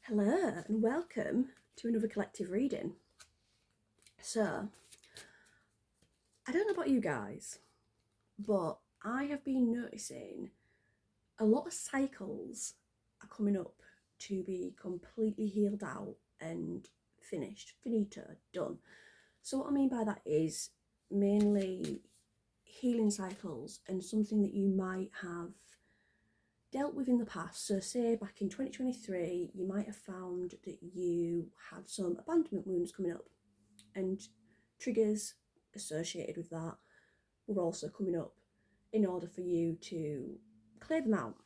Hello and welcome to another collective reading. So, I don't know about you guys, but I have been noticing a lot of cycles are coming up to be completely healed out and finished, finito, done. So what I mean by that is mainly healing cycles and something that you might have dealt with in the past. So say back in 2023 you might have found that you had some abandonment wounds coming up, and triggers associated with that were also coming up in order for you to clear them out.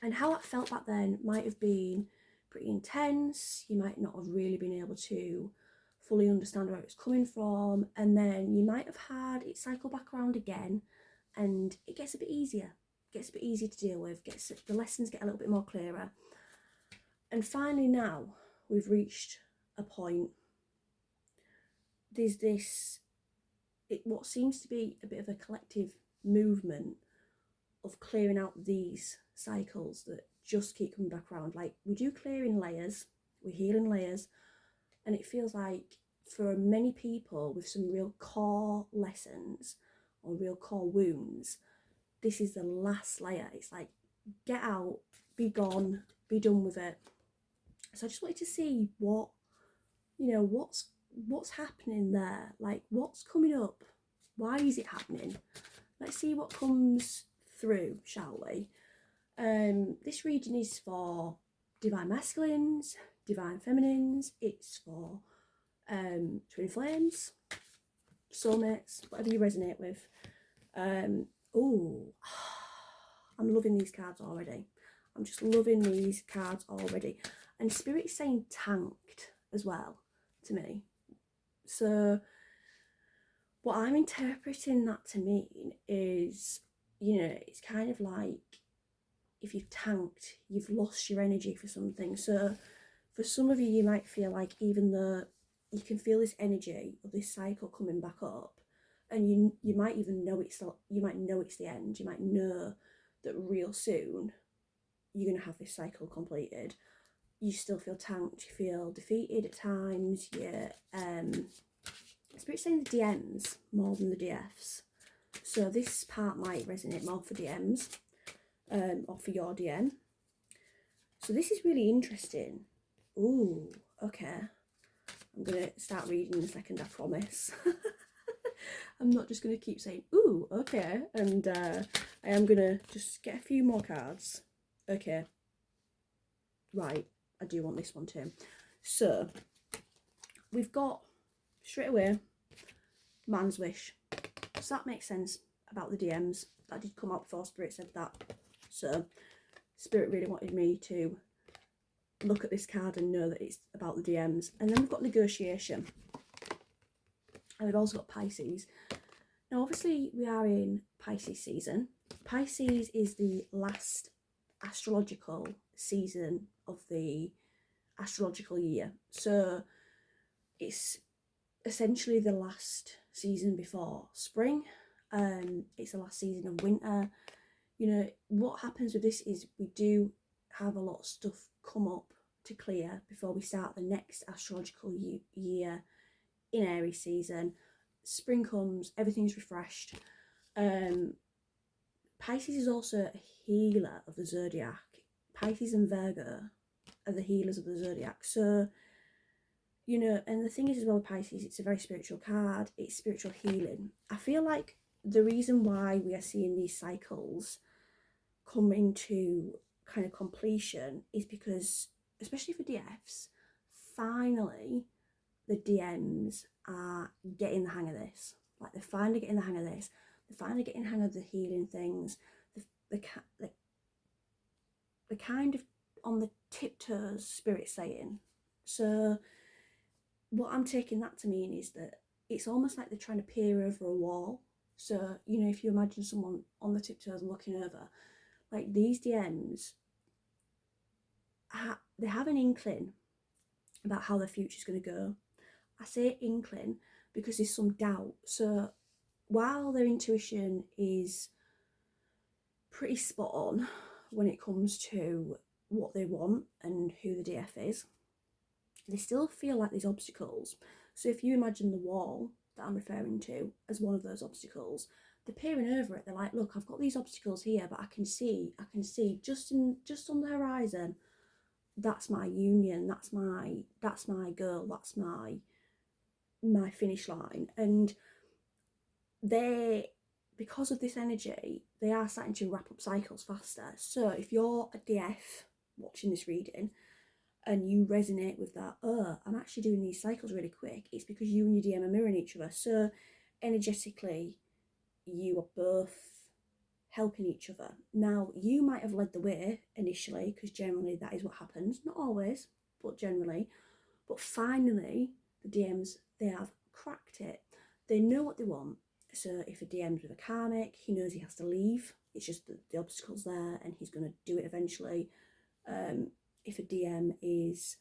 And how that felt back then might have been pretty intense. You might not have really been able to fully understand where it was coming from, and then you might have had it cycle back around again, and it gets a bit easier. It gets a bit easier to deal with. The lessons get a little bit more clearer. And finally, now we've reached a point. There's what seems to be a bit of a collective movement of clearing out these cycles that just keep coming back around. Like, we do clear in layers, we heal in layers, and it feels like for many people with some real core lessons or real core wounds, this is the last layer. It's like, get out, be gone, be done with it. So I just wanted to see what's happening there, like what's coming up, why is it happening. Let's see what comes through, shall we? This reading is for divine masculines, divine feminines, it's for twin flames, soulmates, whatever you resonate with. Oh, I'm loving these cards already. I'm just loving these cards already. And Spirit's saying tanked as well to me. So what I'm interpreting that to mean is, it's kind of like if you've tanked, you've lost your energy for something. So for some of you, you might feel like even though you can feel this energy of this cycle coming back up, and you might even know it's the end. You might know that real soon you're going to have this cycle completed. You still feel tanked, you feel defeated at times. Spirit's saying the DMs more than the DFs. So this part might resonate more for DMs, or for your DM. So this is really interesting. Ooh, okay. I'm going to start reading in a second, I promise. I'm not just going to keep saying, ooh, okay. And I am going to just get a few more cards. Okay. Right, I do want this one too. So, we've got, straight away, man's wish. Does that make sense about the DMs? That did come out before Spirit said that. So, Spirit really wanted me to look at this card and know that it's about the DMs. And then we've got negotiation. And we've also got Pisces. Now, obviously, we are in Pisces season. Pisces is the last astrological season of the astrological year. So it's essentially the last season before spring. It's the last season of winter. What happens with this is we do have a lot of stuff come up to clear before we start the next astrological year in Aries season. Spring comes, everything's refreshed. Pisces is also a healer of the zodiac. Pisces and Virgo are the healers of the zodiac. So, and the thing is as well with Pisces, it's a very spiritual card. It's spiritual healing. I feel like the reason why we are seeing these cycles come into kind of completion is because, especially for DFs, finally the DMs are getting the hang of this. Like, they're finally getting the hang of this. They're finally getting the hang of the healing things. The kind of on the tiptoes, Spirit's saying. So what I'm taking that to mean is that it's almost like they're trying to peer over a wall. So, if you imagine someone on the tiptoes and looking over, like these DMs, they have an inkling about how their future's going to go. I say inkling because there's some doubt. So while their intuition is pretty spot on when it comes to what they want and who the DF is, they still feel like there's obstacles. So if you imagine the wall that I'm referring to as one of those obstacles, they're peering over it. They're like, look, I've got these obstacles here, but I can see just on the horizon, that's my union, that's my goal, that's my finish line. And they, because of this energy, they are starting to wrap up cycles faster. So if you're a DF watching this reading and you resonate with that, oh, I'm actually doing these cycles really quick, it's because you and your DM are mirroring each other. So energetically, you are both helping each other. Now, you might have led the way initially, because generally that is what happens. Not always, but generally. But finally, the DMs, they have cracked it. They know what they want. So if a DM's with a karmic, he knows he has to leave. It's just that the obstacle's there and he's going to do it eventually. If a DM is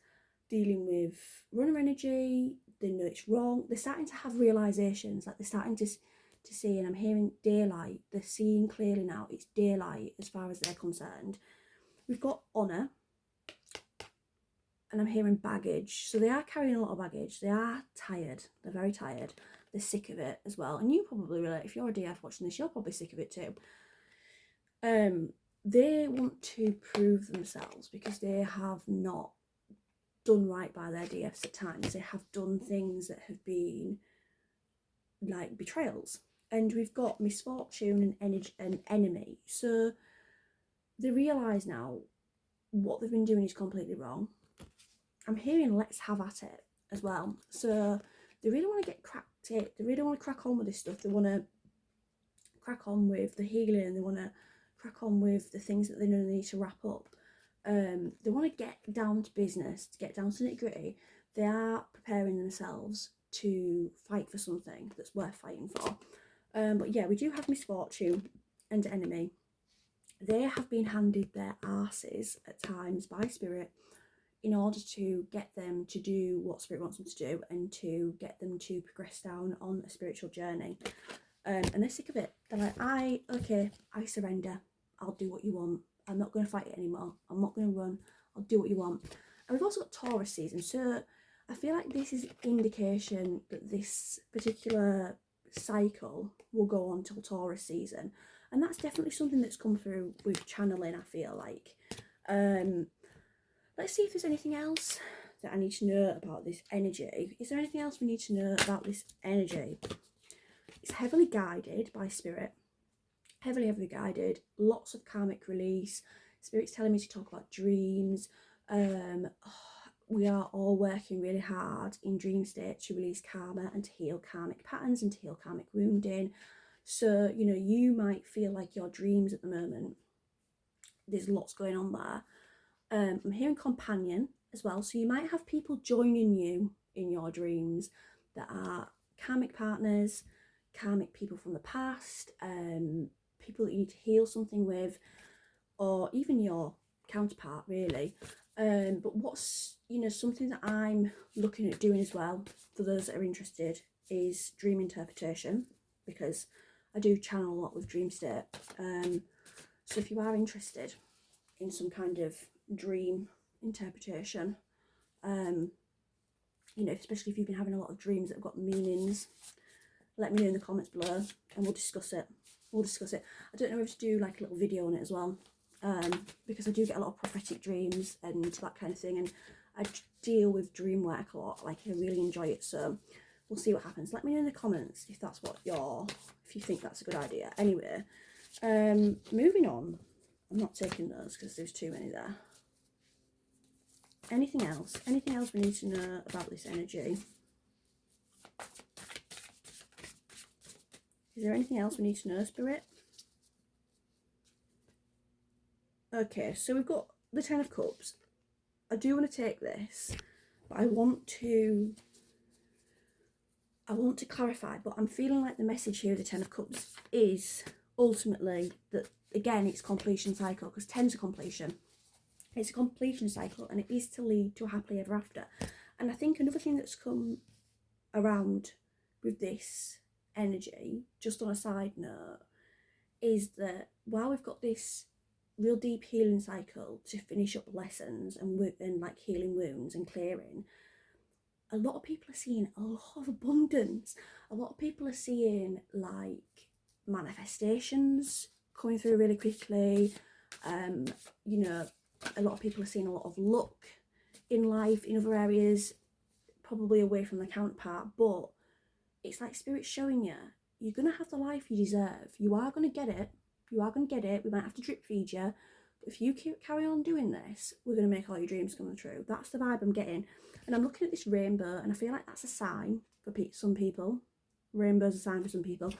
dealing with runner energy, they know it's wrong. They're starting to have realizations, like they're starting to see, and I'm hearing daylight. They're seeing clearly now. It's daylight as far as they're concerned. We've got honour, and I'm hearing baggage. So they are carrying a lot of baggage. They are tired. They're very tired. They're sick of it as well. And you probably relate. If you're a DF watching this, you're probably sick of it too. They want to prove themselves because they have not done right by their DFs at times. They have done things that have been like betrayals. And we've got misfortune and enemy. So they realise now what they've been doing is completely wrong. I'm hearing let's have at it as well. So they really want to get cracked it. They really want to crack on with this stuff. They want to crack on with the healing. They want to crack on with the things that they know they need to wrap up. They want to get down to business, to get down to nitty gritty. They are preparing themselves to fight for something that's worth fighting for. But yeah, we do have misfortune and enemy. They have been handed their arses at times by Spirit in order to get them to do what Spirit wants them to do and to get them to progress down on a spiritual journey. And they're sick of it. They're like, I surrender. I'll do what you want. I'm not going to fight it anymore. I'm not going to run. I'll do what you want. And we've also got Taurus season. So I feel like this is indication that this particular cycle will go on till Taurus season. And that's definitely something that's come through with channeling, I feel like. Let's see if there's anything else that I need to know about this energy. Is there anything else we need to know about this energy? It's heavily guided by Spirit. Heavily guided. Lots of karmic release. Spirit's telling me to talk about dreams. We are all working really hard in dream state to release karma and to heal karmic patterns and to heal karmic wounding. So, you know, you might feel like your dreams at the moment, there's lots going on there. I'm hearing companion as well. So you might have people joining you in your dreams that are karmic partners, karmic people from the past, people that you need to heal something with, or even your counterpart, really. But what's, you know, something that I'm looking at doing as well for those that are interested is dream interpretation, because I do channel a lot with dream state. So if you are interested in some kind of dream interpretation, you know, especially if you've been having a lot of dreams that have got meanings, let me know in the comments below and we'll discuss it. I don't know if to do like a little video on it as well, because I do get a lot of prophetic dreams and that kind of thing, and I deal with dream work a lot. Like, I really enjoy it, so we'll see what happens. Let me know in the comments if that's what if you think that's a good idea. Anyway, moving on. I'm not taking those because there's too many there. Anything else we need to know about this energy? Is there anything else we need to know, Spirit? Okay, so we've got the Ten of Cups. I do want to take this, but I want to clarify, but I'm feeling like the message here of the Ten of Cups is ultimately that, again, it's completion cycle, because 10's a completion. It's a completion cycle, and it is to lead to a happily ever after. And I think another thing that's come around with this energy, just on a side note, is that while we've got this real deep healing cycle to finish up lessons and like healing wounds and clearing, a lot of people are seeing a lot of abundance. A lot of people are seeing like manifestations coming through really quickly. You know, a lot of people are seeing a lot of luck in life in other areas, probably away from the counterpart, but it's like Spirit's showing you, you're going to have the life you deserve. You are going to get it. You are going to get it. We might have to drip feed you. But if you carry on doing this, we're going to make all your dreams come true. That's the vibe I'm getting. And I'm looking at this rainbow, and I feel like that's a sign for some people. Rainbow's a sign for some people.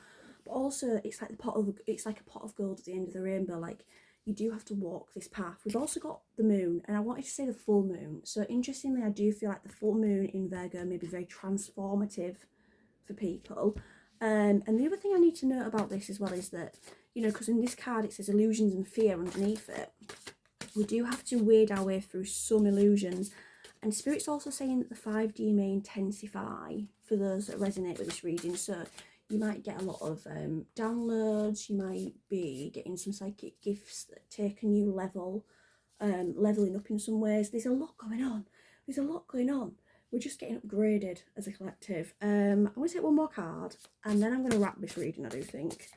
But also, it's like it's like a pot of gold at the end of the rainbow. Like, you do have to walk this path. We've also got the moon, and I wanted to say the full moon. So interestingly, I do feel like the full moon in Virgo may be very transformative for people. And the other thing I need to note about this as well is that, you know, because in this card it says illusions and fear underneath it, we do have to wade our way through some illusions. And Spirit's also saying that the 5D may intensify for those that resonate with this reading. So you might get a lot of downloads, you might be getting some psychic gifts that take a new level, leveling up in some ways. There's a lot going on. There's a lot going on. We're just getting upgraded as a collective. I'm going to take one more card, and then I'm going to wrap this reading, I do think.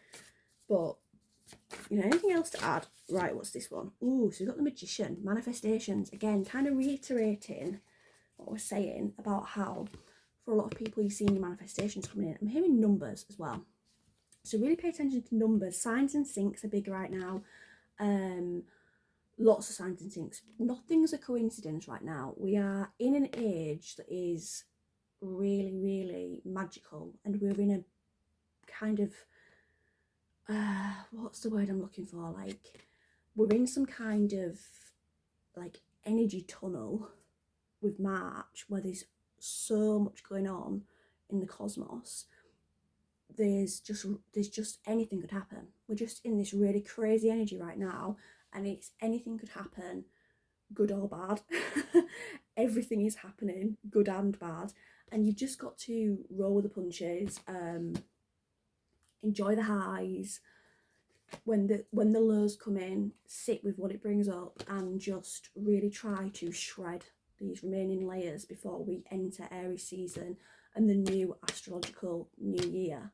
But, you know, anything else to add? Right, what's this one? Ooh, so we've got the Magician. Manifestations. Again, kind of reiterating what we're saying about how, for a lot of people, you're seeing your manifestations coming in. I'm hearing numbers as well. So really pay attention to numbers. Signs and syncs are big right now. Lots of signs and syncs. Nothing's a coincidence right now. We are in an age that is really, really magical, and we're in a kind of what's the word I'm looking for? Like, we're in some kind of like energy tunnel with March, where there's so much going on in the cosmos. There's just anything could happen. We're just in this really crazy energy right now, and it's anything could happen, good or bad. Everything is happening, good and bad, and you've just got to roll with the punches, enjoy the highs. When the lows come in, sit with what it brings up, and just really try to shred these remaining layers before we enter Aries season and the new astrological new year.